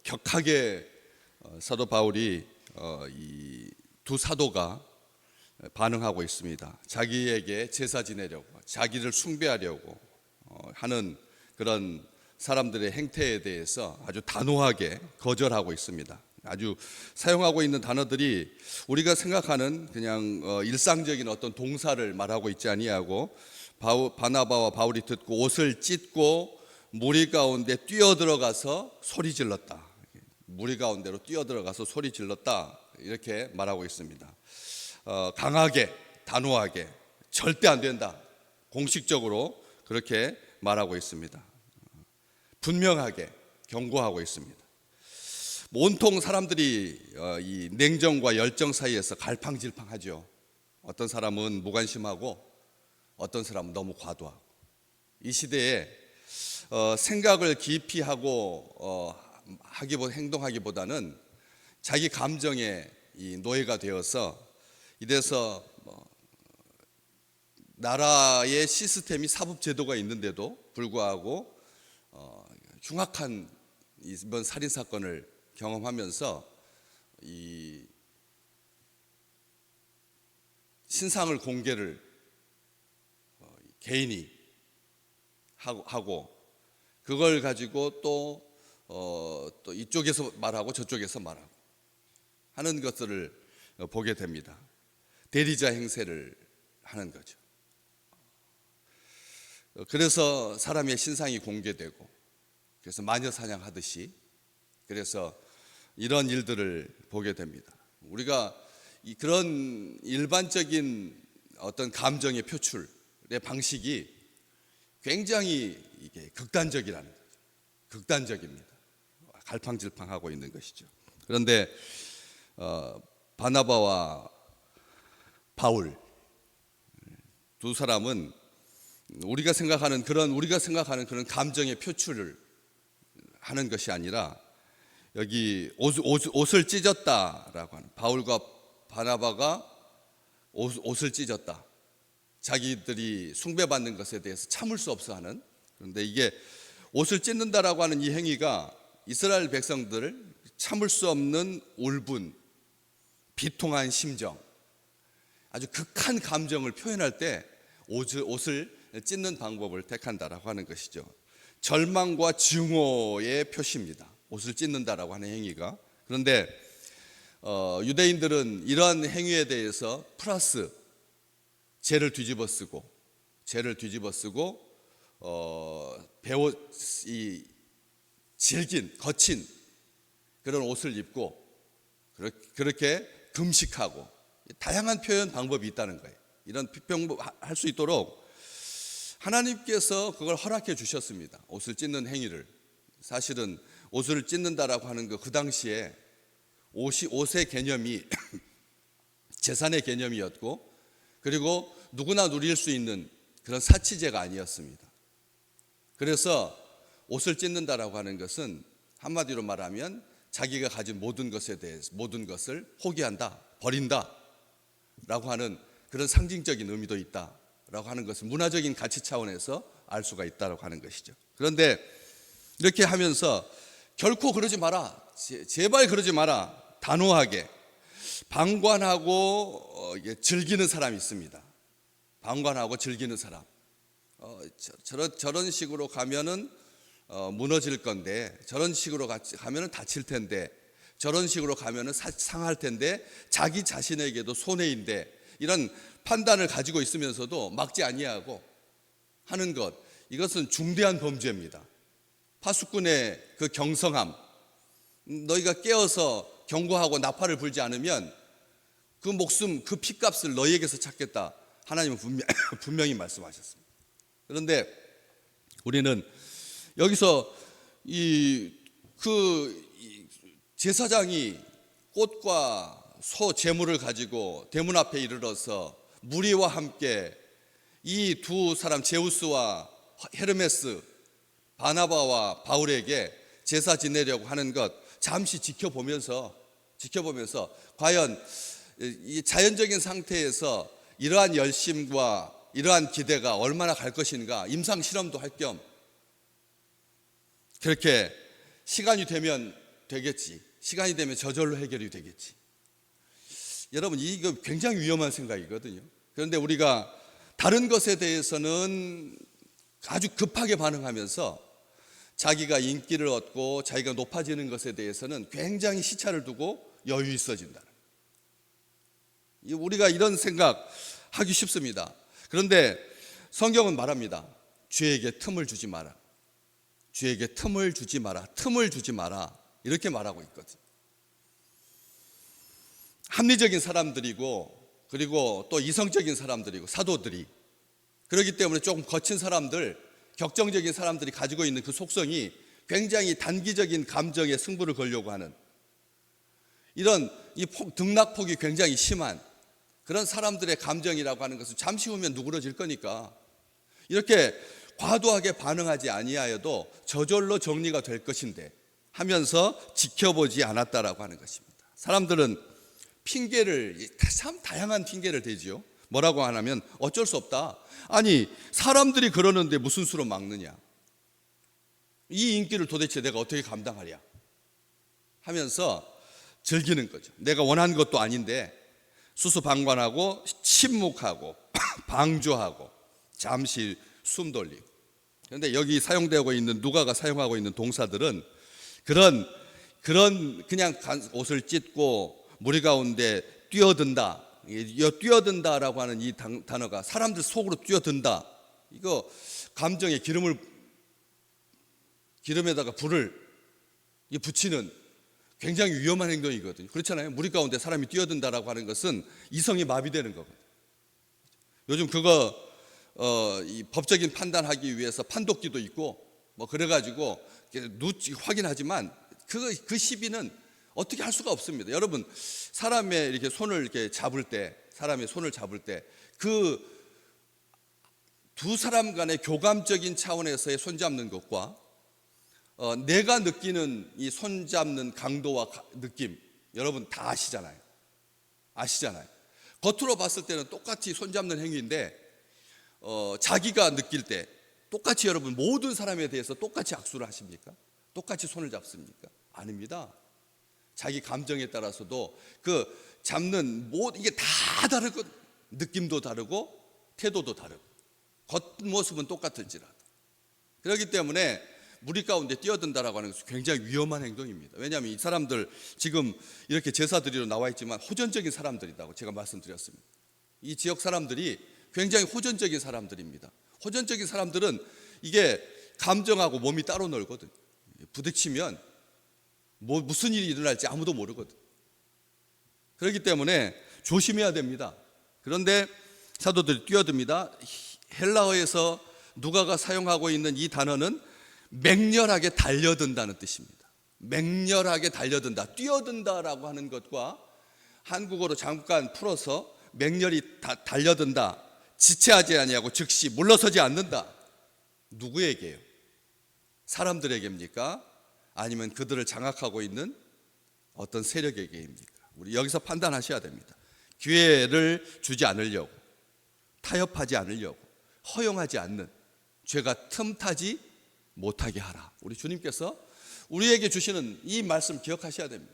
격하게 사도 바울이 이 두 사도가 반응하고 있습니다. 자기에게 제사 지내려고, 자기를 숭배하려고 하는 그런 사람들의 행태에 대해서 아주 단호하게 거절하고 있습니다. 아주 사용하고 있는 단어들이 우리가 생각하는 그냥 일상적인 어떤 동사를 말하고 있지 아니하고, 바나바와 바울이 듣고 옷을 찢고 무리 가운데 뛰어들어가서 소리 질렀다. 무리 가운데로 뛰어들어가서 소리 질렀다. 이렇게 말하고 있습니다. 강하게, 단호하게, 절대 안 된다. 공식적으로 그렇게 말하고 있습니다. 분명하게 경고하고 있습니다. 온통 사람들이 이 냉정과 열정 사이에서 갈팡질팡하죠. 어떤 사람은 무관심하고 어떤 사람은 너무 과도하고. 이 시대에 생각을 깊이 하고 행동하기보다는 자기 감정에 이 노예가 되어서 이래서 나라의 시스템이 사법제도가 있는데도 불구하고 흉악한 이번 살인 사건을 경험하면서 이 신상을 공개를 개인이 하고 그걸 가지고 또 이쪽에서 말하고 저쪽에서 말하고 하는 것들을 보게 됩니다. 대리자 행세를 하는 거죠. 그래서 사람의 신상이 공개되고, 그래서 마녀 사냥하듯이, 그래서 이런 일들을 보게 됩니다. 우리가 그런 일반적인 어떤 감정의 표출의 방식이 굉장히 이게 극단적이라는 거죠. 극단적입니다. 갈팡질팡하고 있는 것이죠. 그런데 바나바와 바울 두 사람은 우리가 생각하는 그런 감정의 표출을 하는 것이 아니라, 여기 옷을 찢었다라고 하는, 바울과 바나바가 옷을 찢었다. 자기들이 숭배받는 것에 대해서 참을 수 없어 하는. 그런데 이게 옷을 찢는다라고 하는 이 행위가 이스라엘 백성들을 참을 수 없는 울분, 비통한 심정, 아주 극한 감정을 표현할 때 옷을 찢는 방법을 택한다라고 하는 것이죠. 절망과 증오의 표시입니다. 옷을 찢는다라고 하는 행위가. 그런데 유대인들은 이러한 행위에 대해서 플러스 죄를 뒤집어 쓰고 질긴 거친 그런 옷을 입고 그렇게 금식하고, 다양한 표현 방법이 있다는 거예요. 이런 방법 할 수 있도록 하나님께서 그걸 허락해 주셨습니다. 옷을 찢는 행위를. 사실은 옷을 찢는다라고 하는 그 당시에 옷의 개념이 재산의 개념이었고, 그리고 누구나 누릴 수 있는 그런 사치제가 아니었습니다. 그래서 옷을 찢는다라고 하는 것은 한마디로 말하면 자기가 가진 모든 것에 대해서 모든 것을 포기한다, 버린다라고 하는 그런 상징적인 의미도 있다라고 하는 것을 문화적인 가치 차원에서 알 수가 있다라고 하는 것이죠. 그런데 이렇게 하면서 결코 그러지 마라, 제발 그러지 마라, 단호하게 방관하고 즐기는 사람이 있습니다. 방관하고 즐기는 사람. 저런 식으로 가면은 무너질 건데, 저런 식으로 가면은 다칠 텐데, 저런 식으로 가면은 상할 텐데, 자기 자신에게도 손해인데, 이런 판단을 가지고 있으면서도 막지 아니하고 하는 것, 이것은 중대한 범죄입니다. 파수꾼의 그 경성함, 너희가 깨어서 경고하고 나팔을 불지 않으면 그 목숨, 그 피값을 너희에게서 찾겠다, 하나님은 분명히 말씀하셨습니다. 그런데 우리는 여기서 제사장이 꽃과 소 제물을 가지고 대문 앞에 이르러서 무리와 함께 이 두 사람, 제우스와 헤르메스, 바나바와 바울에게 제사 지내려고 하는 것 잠시 지켜보면서 과연 이 자연적인 상태에서 이러한 열심과 이러한 기대가 얼마나 갈 것인가, 임상 실험도 할 겸 그렇게 시간이 되면 되겠지. 시간이 되면 저절로 해결이 되겠지. 여러분, 이거 굉장히 위험한 생각이거든요. 그런데 우리가 다른 것에 대해서는 아주 급하게 반응하면서 자기가 인기를 얻고 자기가 높아지는 것에 대해서는 굉장히 시차를 두고 여유 있어진다. 우리가 이런 생각 하기 쉽습니다. 그런데 성경은 말합니다. 죄에게 틈을 주지 마라. 죄에게 틈을 주지 마라. 틈을 주지 마라. 이렇게 말하고 있거든요. 합리적인 사람들이고, 그리고 또 이성적인 사람들이고, 사도들이, 그렇기 때문에 조금 거친 사람들, 격정적인 사람들이 가지고 있는 그 속성이 굉장히 단기적인 감정에 승부를 걸려고 하는, 이런 등락폭이 굉장히 심한 그런 사람들의 감정이라고 하는 것은 잠시 후면 누그러질 거니까 이렇게 과도하게 반응하지 아니하여도 저절로 정리가 될 것인데 하면서 지켜보지 않았다라고 하는 것입니다. 사람들은 핑계를, 참 다양한 핑계를 대지요. 뭐라고 하냐면 어쩔 수 없다. 아니, 사람들이 그러는데 무슨 수로 막느냐, 이 인기를 도대체 내가 어떻게 감당하랴 하면서 즐기는 거죠. 내가 원한 것도 아닌데 수수방관하고 침묵하고 방조하고 잠시 숨 돌리고. 그런데 여기 사용되고 있는, 누가가 사용하고 있는 동사들은 그런 그냥 옷을 찢고 무리 가운데 뛰어든다, 뛰어든다라고 하는 이 단어가 사람들 속으로 뛰어든다, 이거 감정에 기름에다가 불을 붙이는 굉장히 위험한 행동이거든요. 그렇잖아요. 무리 가운데 사람이 뛰어든다라고 하는 것은 이성이 마비되는 거거든요. 요즘 그거 이 법적인 판단하기 위해서 판독기도 있고 뭐 그래가지고 확인하지만 그 시비는 어떻게 할 수가 없습니다. 여러분, 사람의 이렇게 손을 이렇게 잡을 때, 사람의 손을 잡을 때 그 두 사람 간의 교감적인 차원에서의 손잡는 것과 내가 느끼는 이 손잡는 강도와 느낌, 여러분 다 아시잖아요. 겉으로 봤을 때는 똑같이 손잡는 행위인데 자기가 느낄 때 똑같이, 여러분 모든 사람에 대해서 똑같이 악수를 하십니까? 똑같이 손을 잡습니까? 아닙니다. 자기 감정에 따라서도 그 잡는 이게 다 다르고, 느낌도 다르고 태도도 다르고 겉모습은 똑같을지라도. 그렇기 때문에 무리 가운데 뛰어든다라고 하는 것은 굉장히 위험한 행동입니다. 왜냐하면 이 사람들 지금 이렇게 제사 드리러 나와 있지만 호전적인 사람들이라고 제가 말씀드렸습니다. 이 지역 사람들이 굉장히 호전적인 사람들입니다. 호전적인 사람들은 이게 감정하고 몸이 따로 놀거든요. 부딪히면 무슨 일이 일어날지 아무도 모르거든. 그렇기 때문에 조심해야 됩니다. 그런데 사도들이 뛰어듭니다. 헬라어에서 누가가 사용하고 있는 이 단어는 맹렬하게 달려든다는 뜻입니다. 맹렬하게 달려든다, 뛰어든다라고 하는 것과 한국어로 잠깐 풀어서 맹렬히 달려든다, 지체하지 아니하고 즉시 물러서지 않는다. 누구에게요? 사람들에게입니까? 아니면 그들을 장악하고 있는 어떤 세력에게입니까? 우리 여기서 판단하셔야 됩니다. 기회를 주지 않으려고, 타협하지 않으려고, 허용하지 않는, 죄가 틈타지 못하게 하라. 우리 주님께서 우리에게 주시는 이 말씀 기억하셔야 됩니다.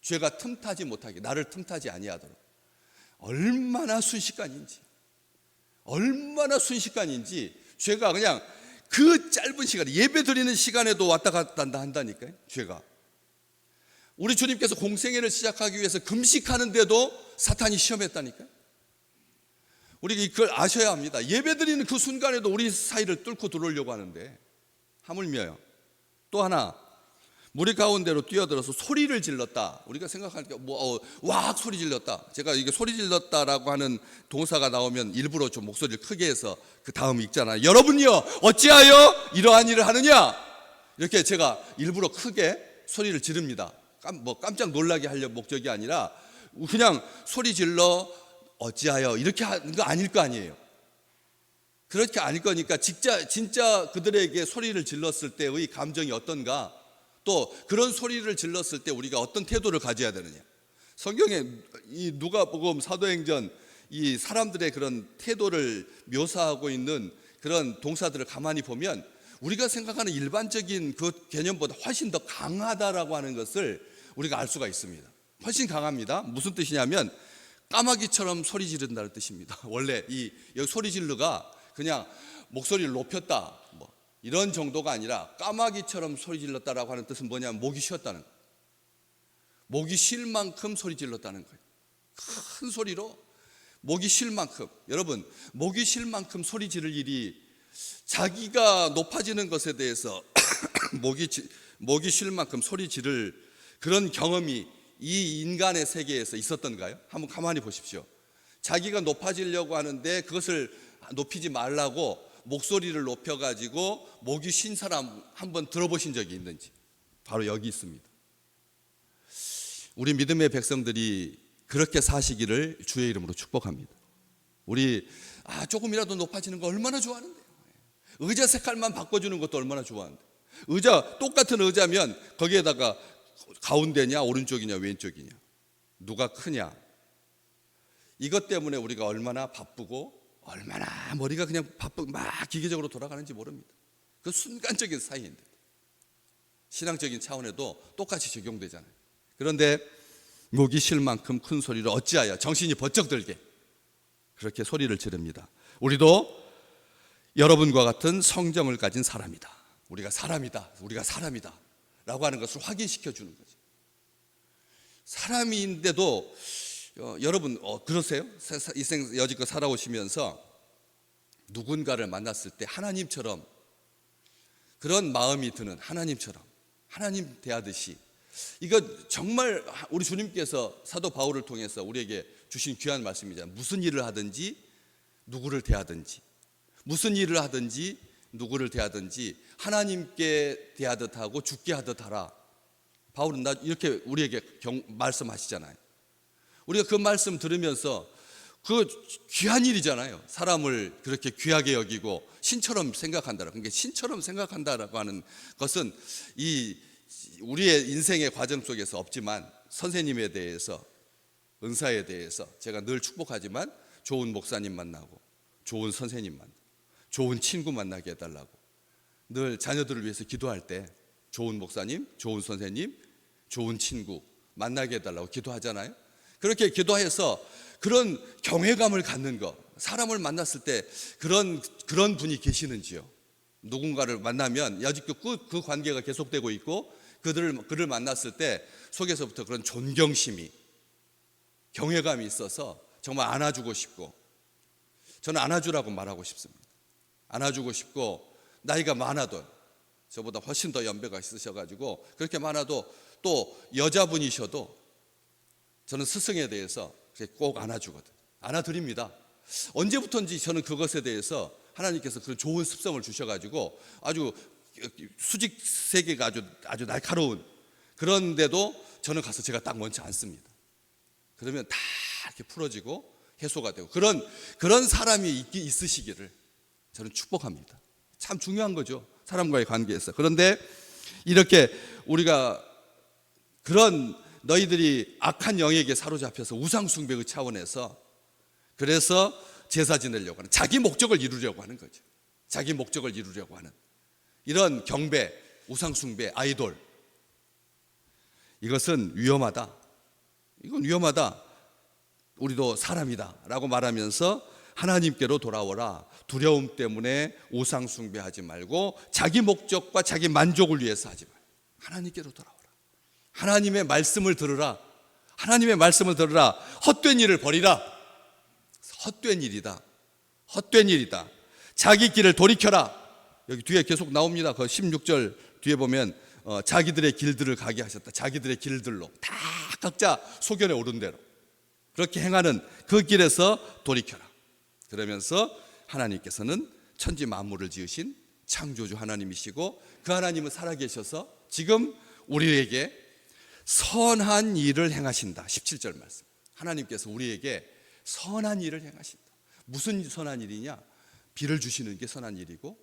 죄가 틈타지 못하게, 나를 틈타지 아니하도록. 얼마나 순식간인지 죄가 그냥 그 짧은 시간에, 예배 드리는 시간에도 왔다 갔다 한다니까요. 죄가. 우리 주님께서 공생애를 시작하기 위해서 금식하는데도 사탄이 시험했다니까요. 우리 이걸 아셔야 합니다. 예배 드리는 그 순간에도 우리 사이를 뚫고 들어오려고 하는데, 하물며요, 또 하나 무리 가운데로 뛰어들어서 소리를 질렀다. 우리가 생각하니까 왁 소리 질렀다. 제가 이게 소리 질렀다라고 하는 동사가 나오면 일부러 좀 목소리를 크게 해서 그 다음 읽잖아요. 여러분요, 어찌하여 이러한 일을 하느냐, 이렇게 제가 일부러 크게 소리를 지릅니다. 깜짝 놀라게 하려는 목적이 아니라 그냥 소리 질러 어찌하여 이렇게 하는 거 아닐 거 아니에요. 그렇게 아닐 거니까 진짜 그들에게 소리를 질렀을 때의 감정이 어떤가, 또 그런 소리를 질렀을 때 우리가 어떤 태도를 가져야 되느냐. 성경에 이 누가복음, 사도행전, 이 사람들의 그런 태도를 묘사하고 있는 그런 동사들을 가만히 보면 우리가 생각하는 일반적인 그 개념보다 훨씬 더 강하다라고 하는 것을 우리가 알 수가 있습니다. 훨씬 강합니다. 무슨 뜻이냐면 까마귀처럼 소리 지른다는 뜻입니다. 원래 이 여기 소리 질러가 그냥 목소리를 높였다 뭐 이런 정도가 아니라 까마귀처럼 소리 질렀다라고 하는 뜻은 뭐냐면 목이 쉬었다는 거예요. 목이 쉴 만큼 소리 질렀다는 거예요. 큰 소리로 목이 쉴 만큼. 여러분, 목이 쉴 만큼 소리 지를 일이 자기가 높아지는 것에 대해서 목이 쉴 만큼 소리 지를 그런 경험이 이 인간의 세계에서 있었던가요? 한번 가만히 보십시오. 자기가 높아지려고 하는데 그것을 높이지 말라고 목소리를 높여가지고 목이 쉰 사람 한번 들어보신 적이 있는지? 바로 여기 있습니다. 우리 믿음의 백성들이 그렇게 사시기를 주의 이름으로 축복합니다. 우리 조금이라도 높아지는 거 얼마나 좋아하는데요. 의자 색깔만 바꿔주는 것도 얼마나 좋아하는데. 똑같은 의자면 거기에다가 가운데냐 오른쪽이냐 왼쪽이냐 누가 크냐, 이것 때문에 우리가 얼마나 바쁘고 얼마나 머리가 그냥 막 기계적으로 돌아가는지 모릅니다. 그 순간적인 사이인데 신앙적인 차원에도 똑같이 적용되잖아요. 그런데 목이 쉴 만큼 큰 소리를 어찌하여 정신이 번쩍 들게 그렇게 소리를 지릅니다. 우리도 여러분과 같은 성정을 가진 사람이다. 우리가 사람이다 라고 하는 것을 확인시켜 주는 거죠. 사람인데도 여러분 그러세요? 이 생 여지껏 살아오시면서 누군가를 만났을 때 하나님처럼 그런 마음이 드는, 하나님처럼 하나님 대하듯이, 이거 정말 우리 주님께서 사도 바울을 통해서 우리에게 주신 귀한 말씀이잖아요. 무슨 일을 하든지 누구를 대하든지, 무슨 일을 하든지 누구를 대하든지 하나님께 대하듯 하고 주께 하듯 하라. 바울은 이렇게 우리에게 말씀하시잖아요. 우리가 그 말씀 들으면서 그 귀한 일이잖아요. 사람을 그렇게 귀하게 여기고 신처럼 생각한다라. 그러니까 신처럼 생각한다라고 하는 것은 우리의 인생의 과정 속에서 없지만 선생님에 대해서, 은사에 대해서 제가 늘 축복하지만 좋은 목사님 만나고 좋은 선생님 만나고 좋은 친구 만나게 해달라고 늘 자녀들을 위해서 기도할 때 좋은 목사님, 좋은 선생님, 좋은 친구 만나게 해달라고 기도하잖아요. 그렇게 기도해서 그런 경외감을 갖는 것, 사람을 만났을 때 그런 분이 계시는지요. 누군가를 만나면 여지껏 그 관계가 계속되고 있고 그를 만났을 때 속에서부터 그런 존경심이, 경외감이 있어서 정말 안아주고 싶고, 저는 안아주라고 말하고 싶습니다. 안아주고 싶고, 나이가 많아도 저보다 훨씬 더 연배가 있으셔가지고 그렇게 많아도 또 여자분이셔도 저는 스승에 대해서 꼭 안아주거든. 안아드립니다. 언제부턴지 저는 그것에 대해서 하나님께서 그런 좋은 습성을 주셔가지고 아주 수직 세계가 아주 날카로운, 그런데도 저는 가서 제가 딱 먼저 앉습니다. 그러면 다 이렇게 풀어지고 해소가 되고 그런 사람이 있으시기를 저는 축복합니다. 참 중요한 거죠, 사람과의 관계에서. 그런데 이렇게 우리가 그런 너희들이 악한 영에게 사로잡혀서 우상숭배의 차원에서 그래서 제사 지내려고 하는, 자기 목적을 이루려고 하는 거죠. 자기 목적을 이루려고 하는 이런 경배, 우상숭배, 아이돌, 이것은 위험하다. 이건 위험하다. 우리도 사람이다 라고 말하면서 하나님께로 돌아오라. 두려움 때문에 우상숭배하지 말고 자기 목적과 자기 만족을 위해서 하지 말고 하나님께로 돌아오라. 하나님의 말씀을 들으라. 하나님의 말씀을 들으라. 헛된 일을 버리라. 헛된 일이다. 헛된 일이다. 자기 길을 돌이켜라. 여기 뒤에 계속 나옵니다. 그 16절 뒤에 보면 자기들의 길들을 가게 하셨다. 자기들의 길들로 다 각자 소견에 오른 대로 그렇게 행하는 그 길에서 돌이켜라. 그러면서 하나님께서는 천지 만물을 지으신 창조주 하나님이시고 그 하나님은 살아계셔서 지금 우리에게 선한 일을 행하신다. 17절 말씀. 하나님께서 우리에게 선한 일을 행하신다. 무슨 선한 일이냐? 비를 주시는 게 선한 일이고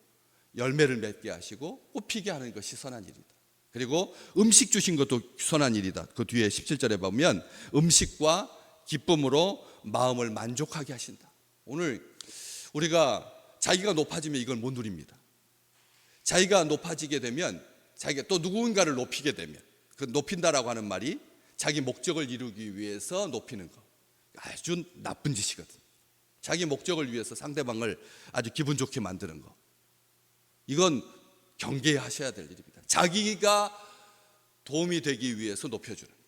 열매를 맺게 하시고 꽃피게 하는 것이 선한 일이다. 그리고 음식 주신 것도 선한 일이다. 그 뒤에 17절에 보면 음식과 기쁨으로 마음을 만족하게 하신다. 오늘 우리가 자기가 높아지면 이걸 못 누립니다. 자기가 높아지게 되면, 자기가 또 누군가를 높이게 되면, 그 높인다라고 하는 말이 자기 목적을 이루기 위해서 높이는 거, 아주 나쁜 짓이거든. 자기 목적을 위해서 상대방을 아주 기분 좋게 만드는 거, 이건 경계하셔야 될 일입니다. 자기가 도움이 되기 위해서 높여주는 거예요.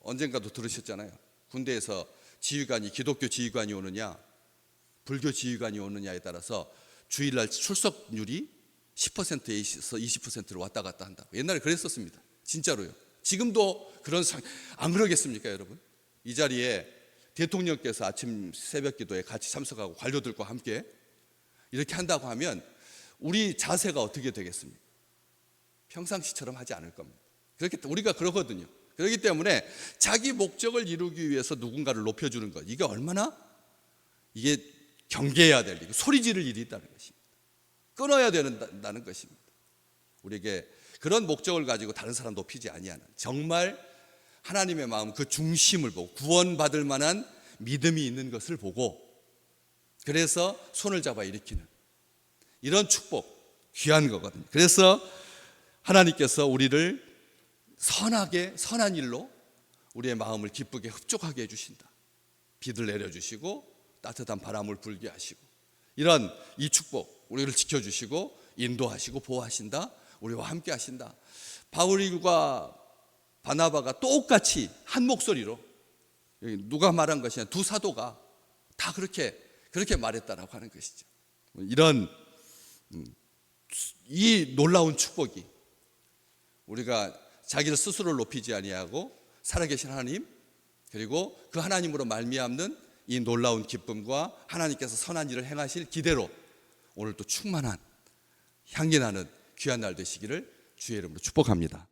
언젠가도 들으셨잖아요. 군대에서 지휘관이, 기독교 지휘관이 오느냐 불교 지휘관이 오느냐에 따라서 주일날 출석률이 10%에서 20%로 왔다 갔다 한다고. 옛날에 그랬었습니다. 진짜로요. 지금도 안 그러겠습니까, 여러분? 이 자리에 대통령께서 아침 새벽 기도에 같이 참석하고 관료들과 함께 이렇게 한다고 하면 우리 자세가 어떻게 되겠습니까? 평상시처럼 하지 않을 겁니다. 그렇게 우리가 그러거든요. 그렇기 때문에 자기 목적을 이루기 위해서 누군가를 높여주는 것, 이게 얼마나 이게 경계해야 될 일, 소리 지를 일이 있다는 것입니다. 끊어야 된다는 것입니다. 우리에게 그런 목적을 가지고 다른 사람 높이지 아니하는, 정말 하나님의 마음 그 중심을 보고 구원받을 만한 믿음이 있는 것을 보고, 그래서 손을 잡아 일으키는 이런 축복, 귀한 거거든요. 그래서 하나님께서 우리를 선하게, 선한 일로 우리의 마음을 기쁘게 흡족하게 해주신다. 비를 내려주시고 따뜻한 바람을 불게 하시고, 이런 이 축복 우리를 지켜주시고 인도하시고 보호하신다. 우리와 함께 하신다. 바울과 바나바가 똑같이 한 목소리로, 누가 말한 것이 아니라 두 사도가 다 그렇게 말했다라고 하는 것이죠. 이런 이 놀라운 축복이, 우리가 자기를 스스로 높이지 아니하고 살아계신 하나님, 그리고 그 하나님으로 말미암는 이 놀라운 기쁨과 하나님께서 선한 일을 행하실 기대로 오늘도 충만한 향기 나는 귀한 날 되시기를 주의 이름으로 축복합니다.